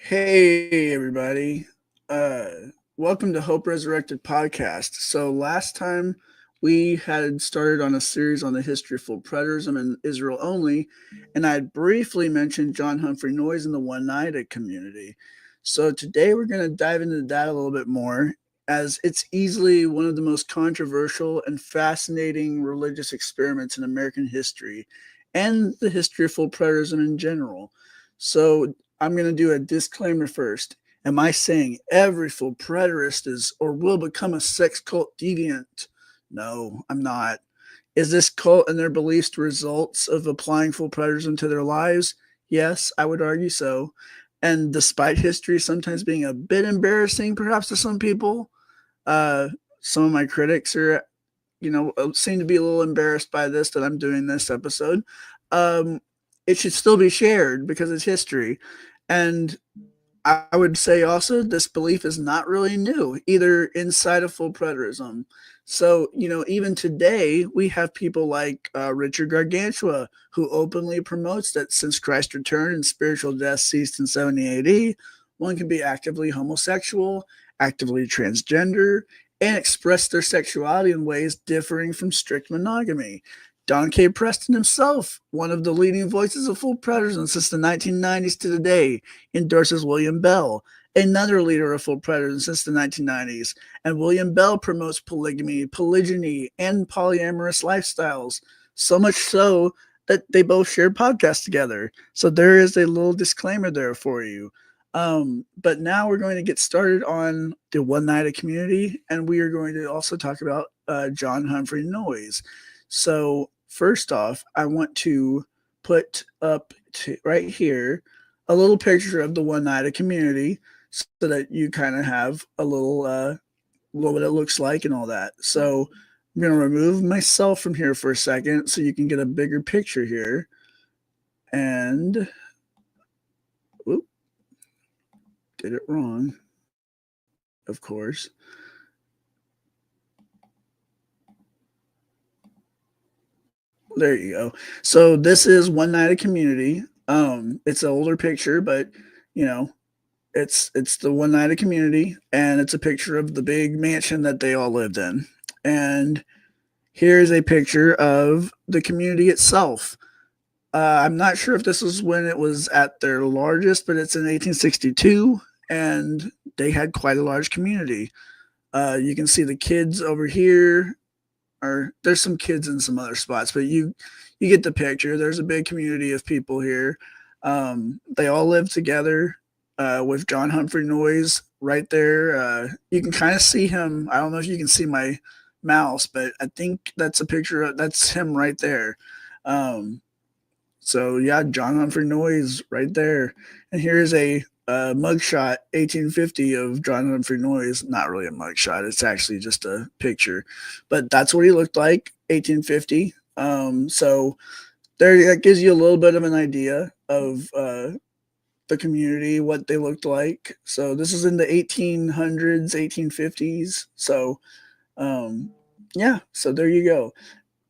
Hey, everybody. Uh, Welcome to Hope Resurrected Podcast. So, last time we had started on a series on the history of full preterism in Israel only, and I had briefly mentioned John Humphrey Noyes and the Oneida community. So, today we're going to dive into that a little bit more, as it's easily one of the most controversial and fascinating religious experiments in American history and the history of full preterism in general. So, I'm going to do a disclaimer first. Am I saying every full preterist is or will become a sex cult deviant? No, I'm not. Is this cult and their beliefs the results of applying full preterism to their lives? Yes, I would argue so. And despite history sometimes being a bit embarrassing, perhaps to some people, uh, some of my critics are, seem to be a little embarrassed by this that I'm doing this episode. Um, it should still be shared because it's history. And I would say also this belief is not really new, either inside of full preterism. So, even today, we have people like Richard Gargantua, who openly promotes that since Christ returned and spiritual death ceased in 70 AD, one can be actively homosexual, actively transgender, and express their sexuality in ways differing from strict monogamy. Don K. Preston himself, one of the leading voices of full preterism since the 1990s to today, endorses William Bell, another leader of full preterism since the 1990s. And William Bell promotes polygamy, polygyny, and polyamorous lifestyles, so much so that they both share podcasts together. So there is a little disclaimer there for you. But now we're going to get started on the Oneida community, and we are going to also talk about John Humphrey Noyes. So first off, I want to put up right here a little picture of the Oneida community so that you kind of have a little what it looks like and all that. So I'm going to remove myself from here for a second so you can get a bigger picture here. And whoop, did it wrong, of course. There you go. So this is Oneida community. It's an older picture, but you know, it's the Oneida community, and it's a picture of the big mansion that they all lived in. And here's a picture of the community itself. I'm not sure if this was when it was at their largest, but it's in 1862, and they had quite a large community. You can see the kids over here, or there's some kids in some other spots, but you get the picture. There's a big community of people here. They all live together with John Humphrey Noyes right there. You can kind of see him. I don't know if you can see my mouse, but I think that's a picture of that's him right there. Um, so yeah, John Humphrey Noyes right there. And here's a mugshot 1850 of John Humphrey Noyes. Not really a mugshot, it's actually just a picture, but that's what he looked like 1850. So there, that gives you a little bit of an idea of the community, what they looked like. So this is in the 1800s, 1850s. So um, yeah, so there you go.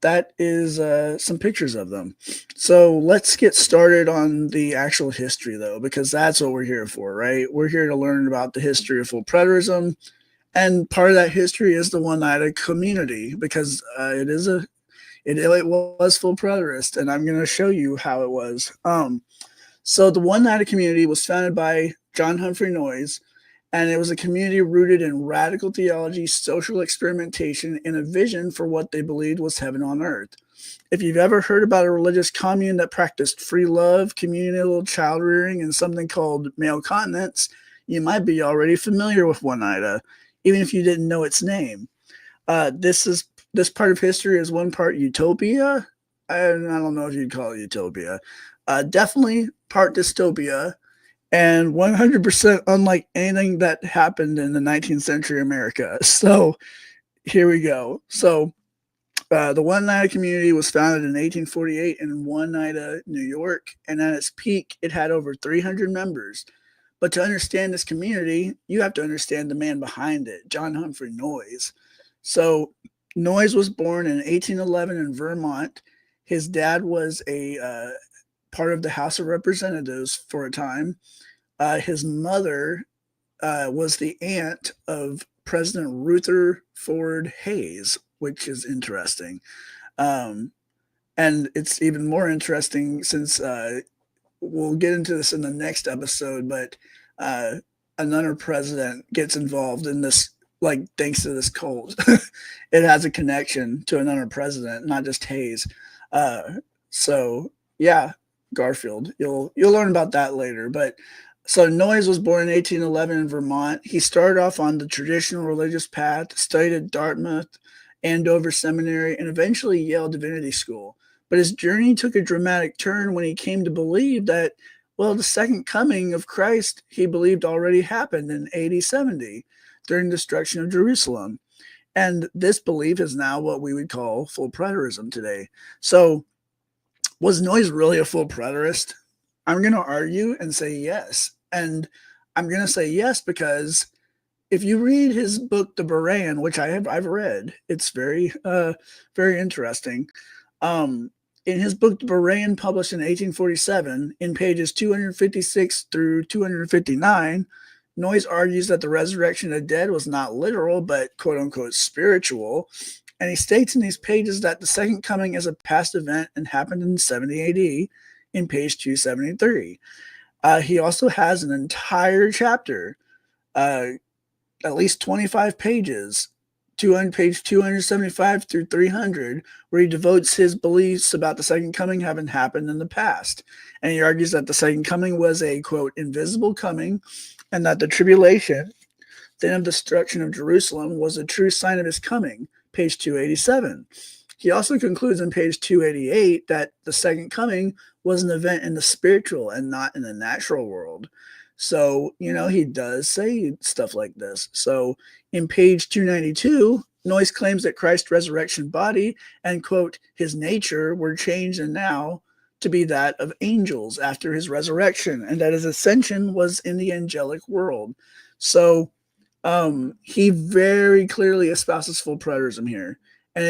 That is some pictures of them. So let's get started on the actual history, though, because that's what we're here for, right? We're here to learn about the history of full preterism, and part of that history is the Oneida community, because it was full preterist, and I'm going to show you how it was. So the Oneida community was founded by John Humphrey Noyes, and it was a community rooted in radical theology, social experimentation, and a vision for what they believed was heaven on earth. If you've ever heard about a religious commune that practiced free love, communal child rearing, and something called male continence, you might be already familiar with Oneida, even if you didn't know its name. This part of history is one part utopia. I don't know if you'd call it utopia. Definitely part dystopia, and 100% unlike anything that happened in the 19th century America. So here we go. So the Oneida community was founded in 1848 in Oneida, New York, and at its peak, it had over 300 members. But to understand this community, you have to understand the man behind it, John Humphrey Noyes. So Noyes was born in 1811 in Vermont. His dad was a part of the House of Representatives for a time. His mother was the aunt of President Rutherford Hayes, which is interesting. Um, and it's even more interesting since we'll get into this in the next episode, but uh, another president gets involved in this, like, thanks to this cult. It has a connection to another president, not just Hayes. Uh, so yeah, Garfield. You'll learn about that later. But so Noyes was born in 1811 in Vermont. He started off on the traditional religious path, studied at Dartmouth, Andover Seminary, and eventually Yale Divinity School. But his journey took a dramatic turn when he came to believe that, well, the second coming of Christ, he believed already happened in AD 70 during the destruction of Jerusalem. And this belief is now what we would call full preterism today. So, was Noyes really a full preterist? I'm going to argue and say yes. And I'm going to say yes because if you read his book, The Berean, which I've read, it's very interesting. In his book, The Berean, published in 1847, in pages 256 through 259, Noyes argues that the resurrection of the dead was not literal, but quote unquote spiritual. And he states in these pages that the second coming is a past event and happened in 70 AD in page 273. He also has an entire chapter, uh, at least 25 pages, page 275 through 300, where he devotes his beliefs about the second coming having happened in the past. And he argues that the second coming was a, quote, invisible coming, and that the tribulation, then of destruction of Jerusalem, was a true sign of his coming, page 287. He also concludes on page 288 that the second coming was an event in the spiritual and not in the natural world. So, he does say stuff like this. So, in page 292, Noyes claims that Christ's resurrection body and, quote, his nature were changed and now to be that of angels after his resurrection, and that his ascension was in the angelic world. So, he very clearly espouses full preterism here. And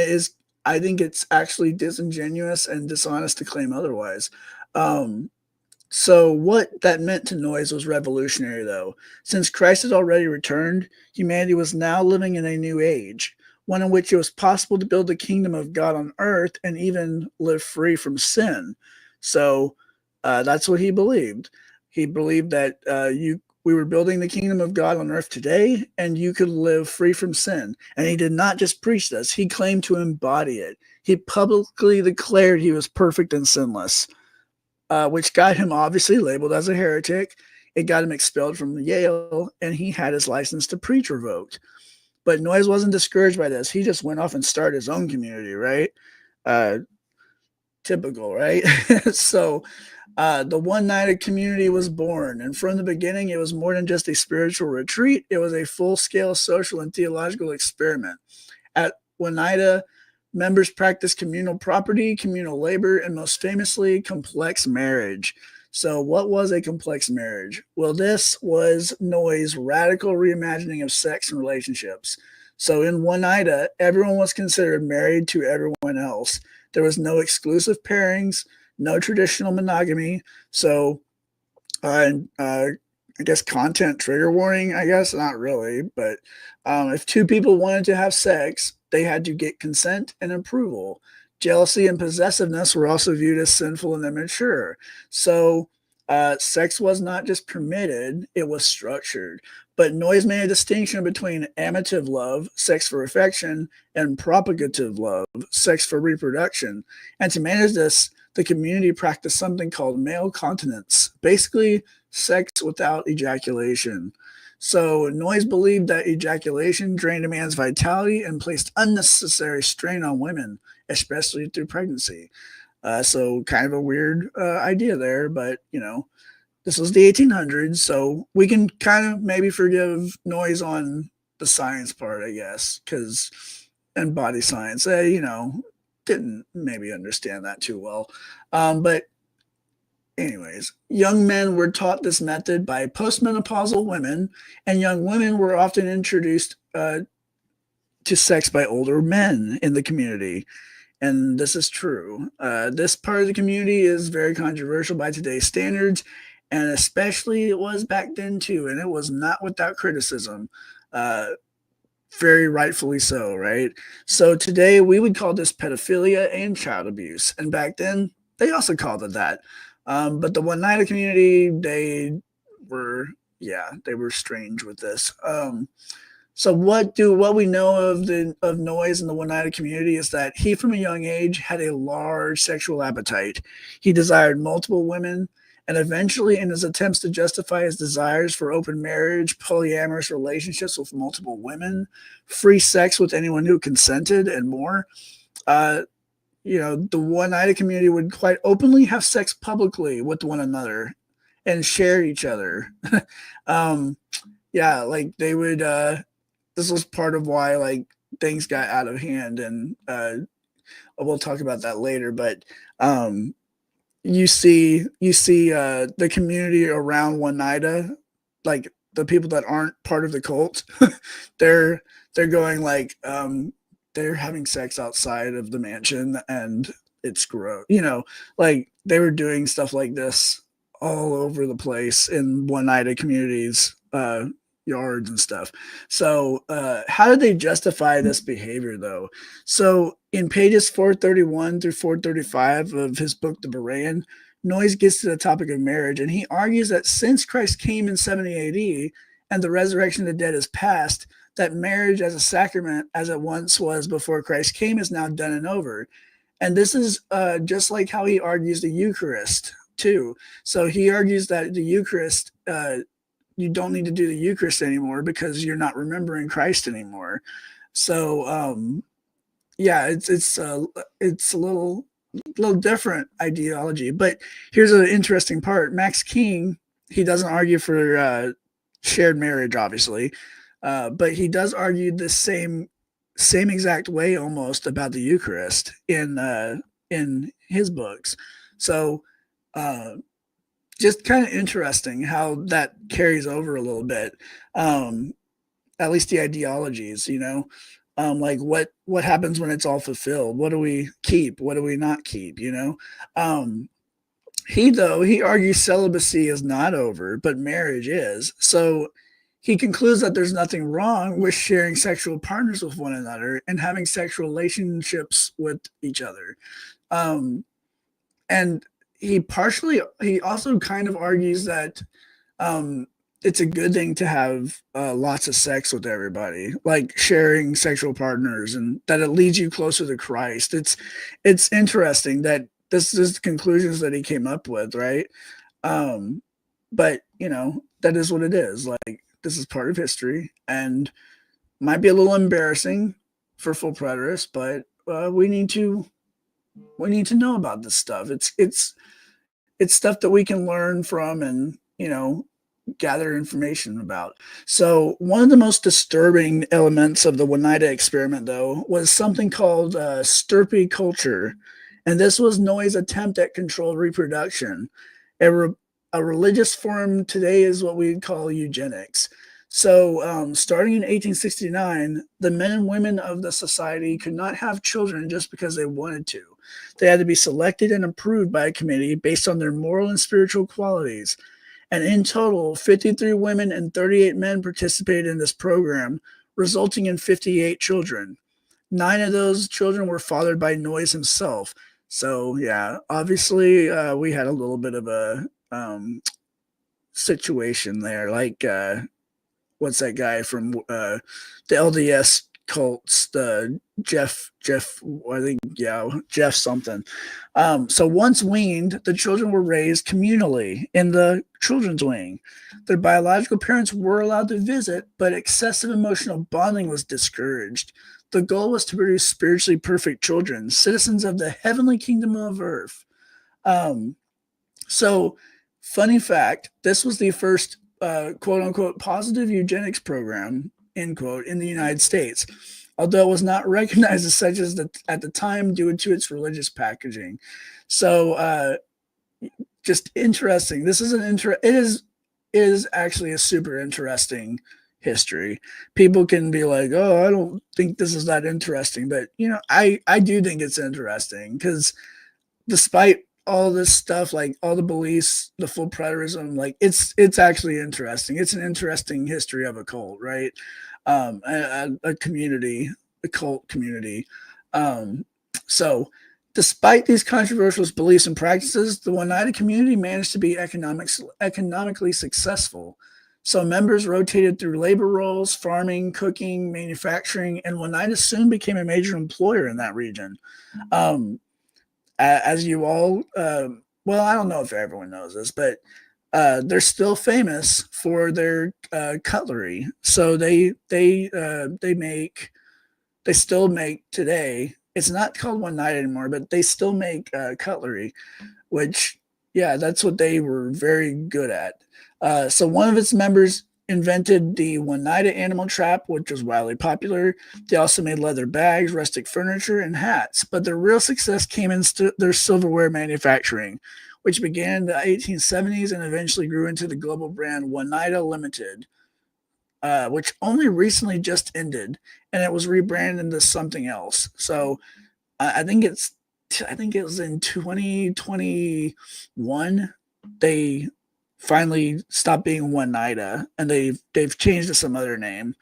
I think it's actually disingenuous and dishonest to claim otherwise. So what that meant to Noyes was revolutionary, though. Since Christ had already returned, humanity was now living in a new age, one in which it was possible to build the kingdom of God on earth and even live free from sin. So that's what he believed. He believed that we were building the kingdom of God on earth today, and you could live free from sin. And he did not just preach this; he claimed to embody it. He publicly declared he was perfect and sinless. Which got him obviously labeled as a heretic. It got him expelled from Yale, and he had his license to preach revoked. But Noyes wasn't discouraged by this. He just went off and started his own community, right? Typical, right? So the Oneida community was born, and from the beginning, it was more than just a spiritual retreat. It was a full-scale social and theological experiment. At Oneida, members practice communal property, communal labor, and most famously, complex marriage. So, what was a complex marriage? Well, this was Noyes' radical reimagining of sex and relationships. So, in Oneida, everyone was considered married to everyone else. There was no exclusive pairings, no traditional monogamy. So, I guess content trigger warning, I guess, not really, but if two people wanted to have sex, they had to get consent and approval. Jealousy and possessiveness were also viewed as sinful and immature. So sex was not just permitted, it was structured. But Noyes made a distinction between amative love, sex for affection, and propagative love, sex for reproduction. And to manage this, the community practiced something called male continence, basically sex without ejaculation. So Noyes believed that ejaculation drained a man's vitality and placed unnecessary strain on women, especially through pregnancy. So kind of a weird idea there, but this was the 1800s, so we can kind of maybe forgive Noyes on the science part, I guess, and body science, didn't maybe understand that too well. But anyways, young men were taught this method by postmenopausal women, and young women were often introduced to sex by older men in the community. And this is true. This part of the community is very controversial by today's standards, and especially it was back then too, and it was not without criticism. Uh, Very rightfully so, right? So today we would call this pedophilia and child abuse, and back then they also called it that. But the Oneida community, were, they were strange with this. So what we know of Noyes in the Oneida community is that he, from a young age, had a large sexual appetite. He desired multiple women, and eventually, in his attempts to justify his desires for open marriage, polyamorous relationships with multiple women, free sex with anyone who consented, and more, uh, the Oneida community would quite openly have sex publicly with one another and share each other. um, yeah, like they would. This was part of why like things got out of hand, and we'll talk about that later. But um, you see the community around Oneida, like the people that aren't part of the cult, they're they're going like they're having sex outside of the mansion, and it's gross. Like they were doing stuff like this all over the place in Oneida communities, yards and stuff. So how did they justify this behavior though? So in pages 431 through 435 of his book, The Berean, Noyes gets to the topic of marriage, and he argues that since Christ came in 70 AD and the resurrection of the dead is past, that marriage as a sacrament, as it once was before Christ came, is now done and over. And this is just like how he argues the Eucharist, too. So he argues that the Eucharist, you don't need to do the Eucharist anymore because you're not remembering Christ anymore. So, yeah, it's a little different ideology. But here's an interesting part. Max King, he doesn't argue for shared marriage, obviously, but he does argue the same exact way almost about the Eucharist in his books. So just kind of interesting how that carries over a little bit. At least the ideologies, like what happens when it's all fulfilled? What do we keep? What do we not keep? Um, he argues celibacy is not over, but marriage is. So he concludes that there's nothing wrong with sharing sexual partners with one another and having sexual relationships with each other. Um, and he also kind of argues that um, it's a good thing to have lots of sex with everybody, like sharing sexual partners, and that it leads you closer to Christ. It's interesting that this is the conclusions that he came up with, right? Um, but that is what it is. Like this is part of history, and might be a little embarrassing for full preterists, but we need to know about this stuff. It's stuff that we can learn from, and gather information about. So one of the most disturbing elements of the Oneida experiment, though, was something called stirpe culture, and this was Noyes' attempt at controlled reproduction. A, re- a religious form today is what we'd call eugenics. So, starting in 1869, the men and women of the society could not have children just because they wanted to. They had to be selected and approved by a committee based on their moral and spiritual qualities. And in total, 53 women and 38 men participated in this program, resulting in 58 children. 9 of those children were fathered by Noyes himself. So, yeah, obviously, we had a little bit of a situation there. Like, what's that guy from the LDS cults, the Jeff, I think, yeah, Jeff something. So once weaned, the children were raised communally in the children's wing. Their biological parents were allowed to visit, but excessive emotional bonding was discouraged. The goal was to produce spiritually perfect children, citizens of the heavenly kingdom of earth. Um, so, funny fact, this was the first quote unquote positive eugenics program, end quote, in the United States, although it was not recognized as such at the time due to its religious packaging. So, just interesting. This is it is actually a super interesting history. People can be like, "Oh, I don't think this is that interesting," but I do think it's interesting because despite all this stuff, like all the beliefs, the full preterism, like it's actually interesting. It's an interesting history of a cult, right? A community, a cult community. Um, so, despite these controversial beliefs and practices, the Oneida community managed to be economically successful. So members rotated through labor roles, farming, cooking, manufacturing, and Oneida soon became a major employer in that region. Um, as you all, well, I don't know if everyone knows this, but they're still famous for their cutlery. So they still make today. It's not called One Night anymore, but they still make cutlery, which, yeah, that's what they were very good at. So one of its members invented the Oneida animal trap, which was wildly popular. They also made leather bags, rustic furniture, and hats. But their real success came in their silverware manufacturing, which began in the 1870s and eventually grew into the global brand Oneida Limited, which only recently just ended, and it was rebranded into something else. So I think it was in 2021 they finally stopped being Oneida, and they've changed to some other name.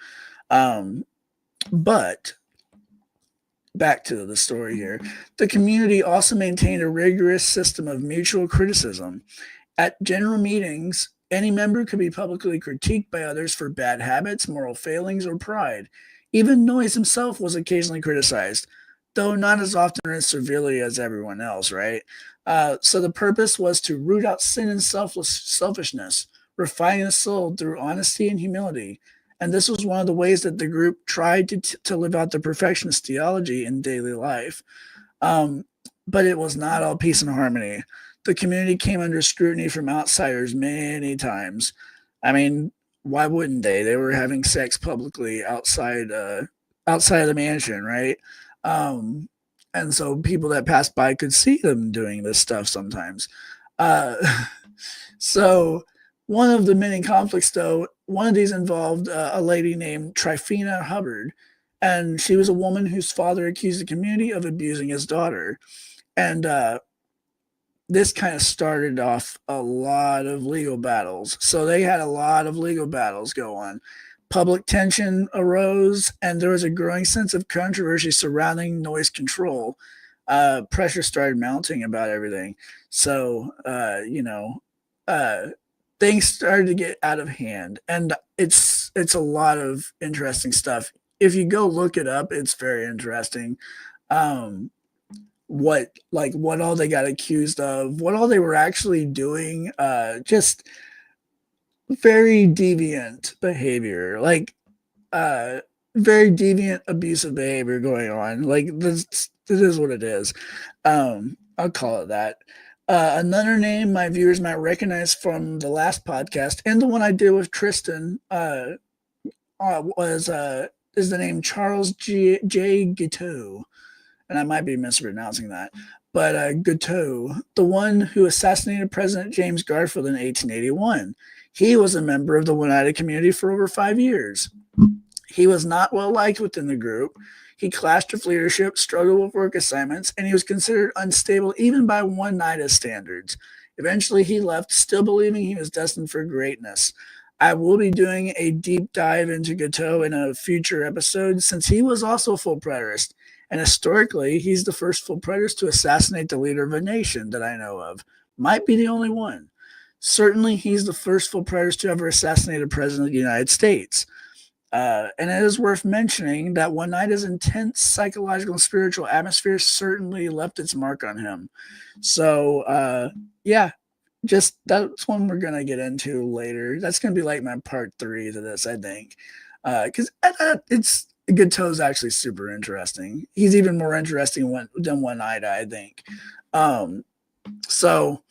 But back to the story here. The community also maintained a rigorous system of mutual criticism. At general meetings, any member could be publicly critiqued by others for bad habits, moral failings, or pride. Even Noyes himself was occasionally criticized, though not as often or as severely as everyone else, right? So the purpose was to root out sin and selfishness, refining the soul through honesty and humility. And this was one of the ways that the group tried to live out the perfectionist theology in daily life. Um, but it was not all peace and harmony. The community came under scrutiny from outsiders many times. I mean, why wouldn't they? They were having sex publicly outside of the mansion, right? Um, and so people that passed by could see them doing this stuff sometimes. Uh, so one of the many conflicts, though, one of these involved a lady named Tryphena Hubbard, and she was a woman whose father accused the community of abusing his daughter. And this kind of started off a lot of legal battles. So they had a lot of legal battles go on. Public tension arose, and there was a growing sense of controversy surrounding noise control. Pressure started mounting about everything. So, uh, things started to get out of hand, and it's a lot of interesting stuff. If you go look it up, it's very interesting. Um, what all they got accused of, what all they were actually doing, just very deviant behavior, like uh very deviant abusive behavior going on. Like this is what it is. I'll call it that. Another name my viewers might recognize from the last podcast and the one I did with Tristan was is the name Charles J. Guiteau, and I might be mispronouncing that. But Guiteau, the one who assassinated President James Garfield in 1881, he was a member of the Oneida community for over 5 years. He was not well liked within the group. He clashed with leadership, struggled with work assignments, and he was considered unstable even by Oneida standards. Eventually, he left, still believing he was destined for greatness. I will be doing a deep dive into Guiteau in a future episode, since he was also a full preterist. And historically, he's the first full preterist to assassinate the leader of a nation that I know of. Might be the only one. Certainly, he's the first full preterist to ever assassinate a president of the United States. And it is worth mentioning that Oneida's intense psychological and spiritual atmosphere certainly left its mark on him. So, yeah, just that's one we're going to get into later. That's going to be like my part 3 to this, I think. Because it's Guiteau's actually super interesting. He's even more interesting than Oneida, I think. So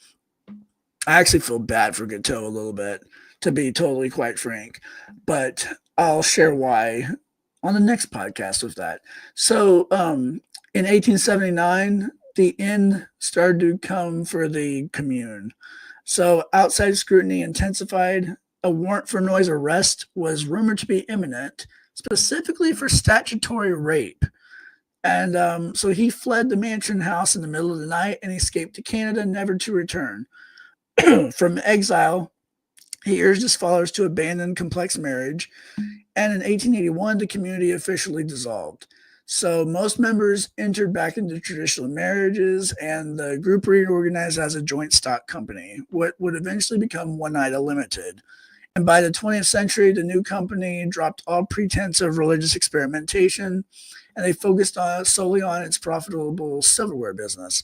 I actually feel bad for Guiteau a little bit, to be totally quite frank. But I'll share why on the next podcast with that. So in 1879, the end started to come for the commune. So outside scrutiny intensified. A warrant for Noyes' arrest was rumored to be imminent, specifically for statutory rape. And so he fled the mansion house in the middle of the night and escaped to Canada, never to return. From exile, he urged his followers to abandon complex marriage, and in 1881, the community officially dissolved. So most members entered back into traditional marriages, and the group reorganized as a joint stock company, what would eventually become Oneida Limited. And by the 20th century, the new company dropped all pretense of religious experimentation, and they focused solely on its profitable silverware business.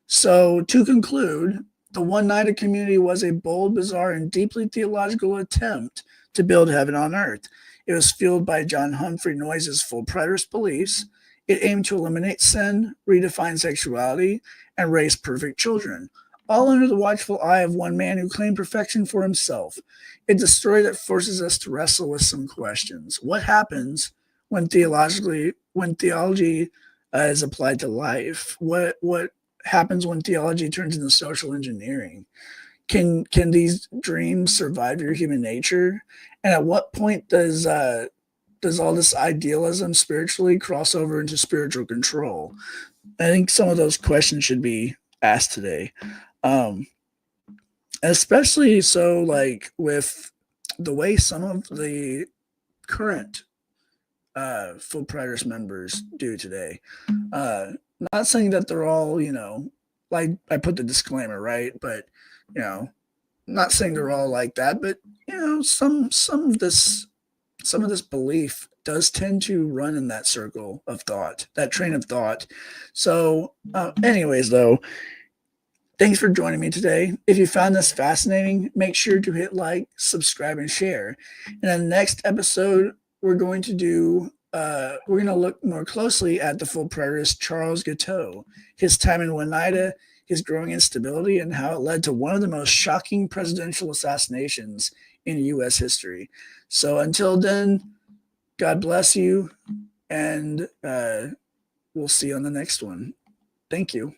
So, to conclude, the Oneida community was a bold, bizarre, and deeply theological attempt to build heaven on earth. It was fueled by John Humphrey Noyes' full preterist beliefs. It aimed to eliminate sin, redefine sexuality, and raise perfect children, all under the watchful eye of one man who claimed perfection for himself. It's a story that forces us to wrestle with some questions. What happens when theology is applied to life? What happens when theology turns into social engineering? Can these dreams survive your human nature? And at what point does all this idealism spiritually cross over into spiritual control? I think some of those questions should be asked today, um, especially so like with the way some of the current full preterist members do today. Uh, Not saying that they're all, like I put the disclaimer, right? But you know, not saying they're all like that, but some of this belief does tend to run in that circle of thought, that train of thought. So, anyways, though, thanks for joining me today. If you found this fascinating, make sure to hit like, subscribe, and share. In the next episode, we're going to look more closely at the full preterist Charles Guiteau, his time in Oneida, his growing instability, and how it led to one of the most shocking presidential assassinations in U.S. history. So until then, God bless you, and we'll see you on the next one. Thank you.